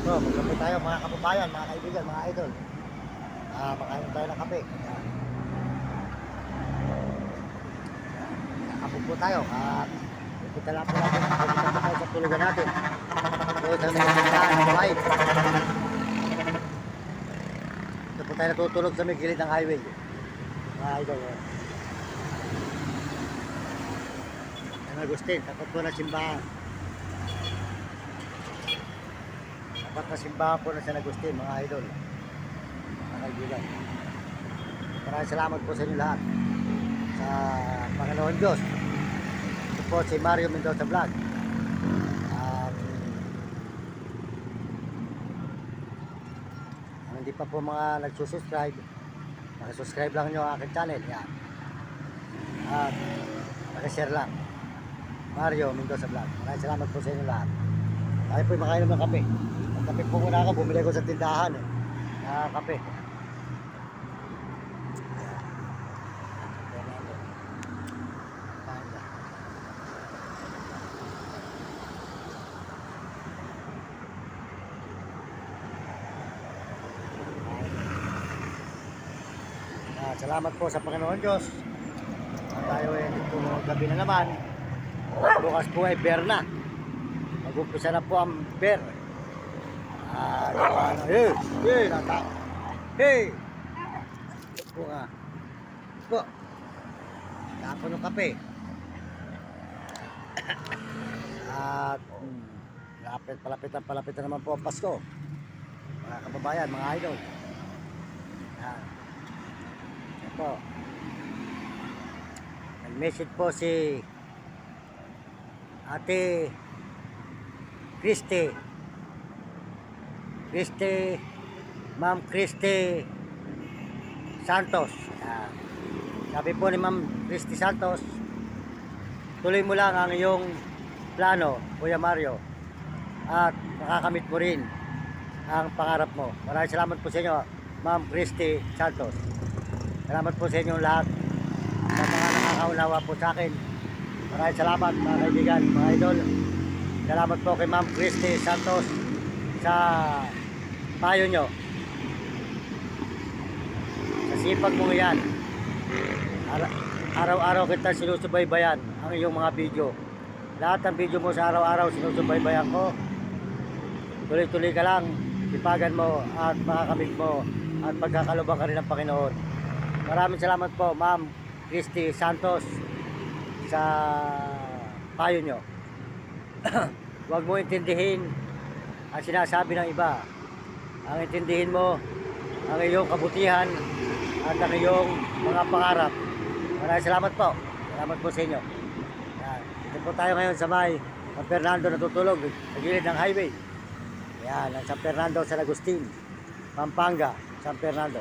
So, magkape tayo mga kababayan, mga kaibigan, mga idol. Makain tayo ng kape. Kape po tayo. Ipita lang po natin. Ipita po tayo sa tulugan natin. So, sa mga tindahan ng bahay. Ito po tayo natutulog sa may gilid ng highway. Mga idol. San Agustin, takot po na simbahan. Tapat na simbahan po na San Agustin, mga idol. Mga kaibigan. Maraming salamat po sa inyo lahat. Sa Panginoon Diyos. Ito po si Mario Mendoza Vlog. At ang hindi pa po mga nagsusubscribe, nakasubscribe lang nyo ang aking channel. Yan. At nakashare lang. Mario Mendoza Vlog. Maraming salamat po sa inyo lahat. Tayo po makainom ng kape. Kape po muna ako, bumili ko sa tindahan kape. Salamat po sa Panginoon Diyos. Tayo dito gabi na naman. Bukas po ay bear na. Mag-umpisa na po ang bear. Nata. Hey! Po nga. Po. Tapon ng kape. At palapit na naman po ang Pasko. Mga kababayan, mga idol. Yan. Yan po. Nag-message po si Ate Ma'am Christy Santos. Sabi po ni Ma'am Christy Santos, tuloy mo lang ang iyong plano, Kuya Mario, at makakamit mo rin ang pangarap mo. Maraming salamat po sa inyo, Ma'am Christy Santos. Salamat po sa inyong lahat sa mga nakakaunawa po sa akin. Maraming salamat mga kaibigan, mga idol. Salamat po kay Ma'am Christy Santos sa payo nyo. Sa sipag mo yan. Araw-araw kita sinusubaybayan ang iyong mga video. Lahat ng video mo sa araw-araw sinusubaybayan ko. Tuloy-tuloy ka lang. Ipagan mo at makakamit mo at pagkakalubang ka rin ng Panginoon. Maraming salamat po Ma'am Christy Santos sa payo nyo. Huwag mo intindihin ang sinasabi ng iba. Ang intindihin mo ang iyong kabutihan at ang iyong mga pangarap. Maraming salamat po. Salamat po sa inyo. Yan. Dito po tayo ngayon sa may San Fernando natutulog sa gilid ng highway. Yan, ang San Fernando, San Agustin, Pampanga, San Fernando.